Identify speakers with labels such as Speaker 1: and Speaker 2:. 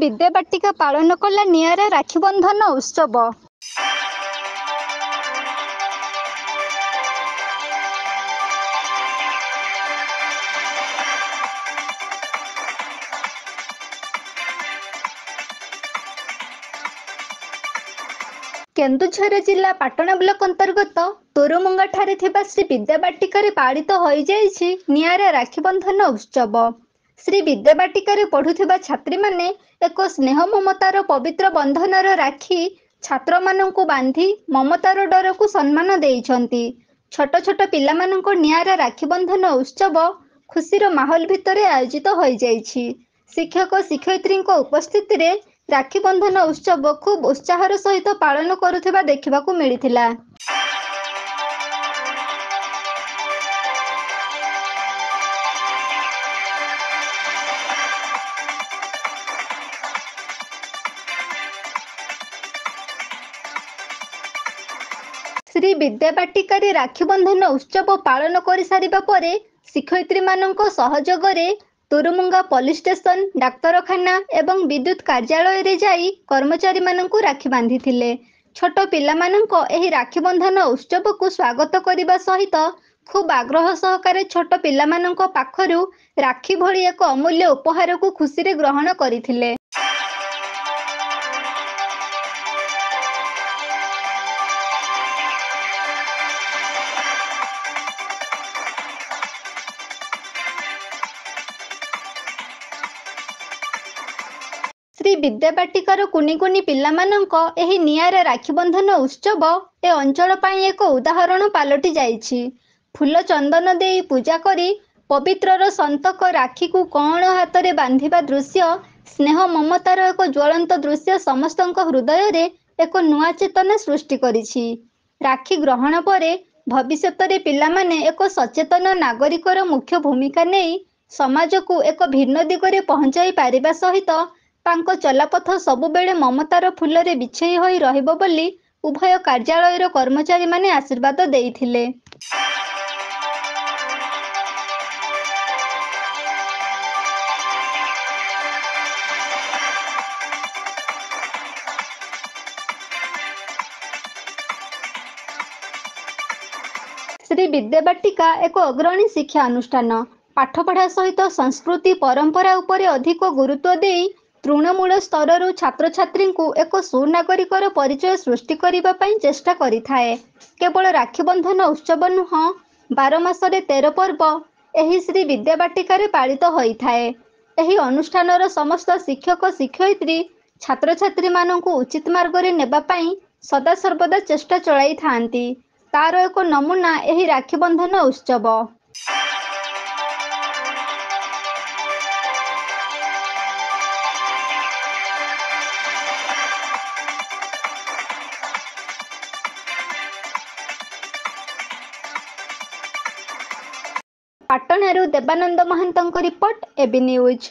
Speaker 1: ବିଦ୍ୟାବାଟିକା ପାଳନ କଲା ନିଆରା ରାକ୍ଷୀ ବନ୍ଧନ ଉତ୍ସବ। କେନ୍ଦୁଝର ଜିଲ୍ଲା ପାଟଣା ବ୍ଲକ ଅନ୍ତର୍ଗତ ତୋରୁମୁଙ୍ଗାଠାରେ ଥିବା ଶ୍ରୀ ବିଦ୍ୟାବାଟିକାରେ ପାଳିତ ହୋଇଯାଇଛି ନିଆରା ରାକ୍ଷୀ ବନ୍ଧନ ଉତ୍ସବ। ଶ୍ରୀ ବିଦ୍ୟାବାଟିକାରେ ପଢୁଥିବା ଛାତ୍ରୀମାନେ ଏକ ସ୍ନେହ ମମତାର ପବିତ୍ର ବନ୍ଧନର ରାକ୍ଷୀ ଛାତ୍ରମାନଙ୍କୁ ବାନ୍ଧି ମମତାର ଡୋରକୁ ସମ୍ମାନ ଦେଇଛନ୍ତି। ଛୋଟ ଛୋଟ ପିଲାମାନଙ୍କ ନିଆରା ରାକ୍ଷୀ ବନ୍ଧନ ଉତ୍ସବ ଖୁସିର ମାହୋଲ ଭିତରେ ଆୟୋଜିତ ହୋଇଯାଇଛି। ଶିକ୍ଷକ ଶିକ୍ଷୟିତ୍ରୀଙ୍କ ଉପସ୍ଥିତିରେ ରାକ୍ଷୀ ବନ୍ଧନ ଉତ୍ସବ ଖୁବ୍ ଉତ୍ସାହର ସହିତ ପାଳନ କରୁଥିବା ଦେଖିବାକୁ ମିଳିଥିଲା। ଶ୍ରୀ ବିଦ୍ୟାବାଟିକାରେ ରାକ୍ଷୀ ବନ୍ଧନ ଉତ୍ସବ ପାଳନ କରିସାରିବା ପରେ ଶିକ୍ଷୟିତ୍ରୀମାନଙ୍କ ସହଯୋଗରେ ତୋରୁମୁଙ୍ଗା ପୋଲିସ ଷ୍ଟେସନ, ଡାକ୍ତରଖାନା ଏବଂ ବିଦ୍ୟୁତ୍ କାର୍ଯ୍ୟାଳୟରେ ଯାଇ କର୍ମଚାରୀମାନଙ୍କୁ ରାକ୍ଷୀ ବାନ୍ଧିଥିଲେ। ଛୋଟ ପିଲାମାନଙ୍କ ଏହି ରାକ୍ଷୀ ବନ୍ଧନ ଉତ୍ସବକୁ ସ୍ୱାଗତ କରିବା ସହିତ ଖୁବ୍ ଆଗ୍ରହ ସହକାରେ ଛୋଟ ପିଲାମାନଙ୍କ ପାଖରୁ ରାକ୍ଷୀ ଭଳି ଏକ ଅମୂଲ୍ୟ ଉପହାରକୁ ଖୁସିରେ ଗ୍ରହଣ କରିଥିଲେ। ଶ୍ରୀ ବିଦ୍ୟାବାଟିକାର କୁନି କୁନି ପିଲାମାନଙ୍କ ଏହି ନିଆରା ରାକ୍ଷୀ ବନ୍ଧନ ଉତ୍ସବ ଏ ଅଞ୍ଚଳ ପାଇଁ ଏକ ଉଦାହରଣ ପାଲଟି ଯାଇଛି। ଫୁଲ ଚନ୍ଦନ ଦେଇ ପୂଜା କରି ପବିତ୍ରର ସନ୍ତକ ରାକ୍ଷୀକୁ କଅଁଳ ହାତରେ ବାନ୍ଧିବା ଦୃଶ୍ୟ ସ୍ନେହ ମମତାର ଏକ ଜ୍ୱଳନ୍ତ ଦୃଶ୍ୟ ସମସ୍ତଙ୍କ ହୃଦୟରେ ଏକ ନୂଆ ଚେତନା ସୃଷ୍ଟି କରିଛି। ରାକ୍ଷୀ ଗ୍ରହଣ ପରେ ଭବିଷ୍ୟତରେ ପିଲାମାନେ ଏକ ସଚେତନ ନାଗରିକର ମୁଖ୍ୟ ଭୂମିକା ନେଇ ସମାଜକୁ ଏକ ଭିନ୍ନ ଦିଗରେ ପହଞ୍ଚାଇ ପାରିବା ସହିତ ତାଙ୍କ ଚଲାପଥ ସବୁବେଳେ ମମତାର ଫୁଲରେ ବିଛେଇ ହୋଇ ରହିବ ବୋଲି ଉଭୟ କାର୍ଯ୍ୟାଳୟର କର୍ମଚାରୀମାନେ ଆଶୀର୍ବାଦ ଦେଇଥିଲେ। ଶ୍ରୀ ବିଦ୍ୟାବାଟିକା ଏକ ଅଗ୍ରଣୀ ଶିକ୍ଷା ଅନୁଷ୍ଠାନ। ପାଠପଢ଼ା ସହିତ ସଂସ୍କୃତି ପରମ୍ପରା ଉପରେ ଅଧିକ ଗୁରୁତ୍ୱ ଦେଇ ତୃଣମୂଳ ସ୍ତରରୁ ଛାତ୍ରଛାତ୍ରୀଙ୍କୁ ଏକ ସୁନାଗରିକର ପରିଚୟ ସୃଷ୍ଟି କରିବା ପାଇଁ ଚେଷ୍ଟା କରିଥାଏ। କେବଳ ରାକ୍ଷୀ ବନ୍ଧନ ଉତ୍ସବ ନୁହଁ, 12 ମାସରେ 13 ପର୍ବ ଏହି ଶ୍ରୀ ବିଦ୍ୟାବାଟିକାରେ ପାଳିତ ହୋଇଥାଏ। ଏହି ଅନୁଷ୍ଠାନର ସମସ୍ତ ଶିକ୍ଷକ ଶିକ୍ଷୟିତ୍ରୀ ଛାତ୍ରଛାତ୍ରୀମାନଙ୍କୁ ଉଚିତ ମାର୍ଗରେ ନେବା ପାଇଁ ସଦାସର୍ବଦା ଚେଷ୍ଟା ଚଳାଇଥାନ୍ତି। ତାର ଏକ ନମୁନା ଏହି ରାକ୍ଷୀ ବନ୍ଧନ ଉତ୍ସବ। ପାଟଣାରୁ ଦେବାନନ୍ଦ ମହାନ୍ତଙ୍କ ରିପୋର୍ଟ, এবি ନ୍ୟୁଜ୍।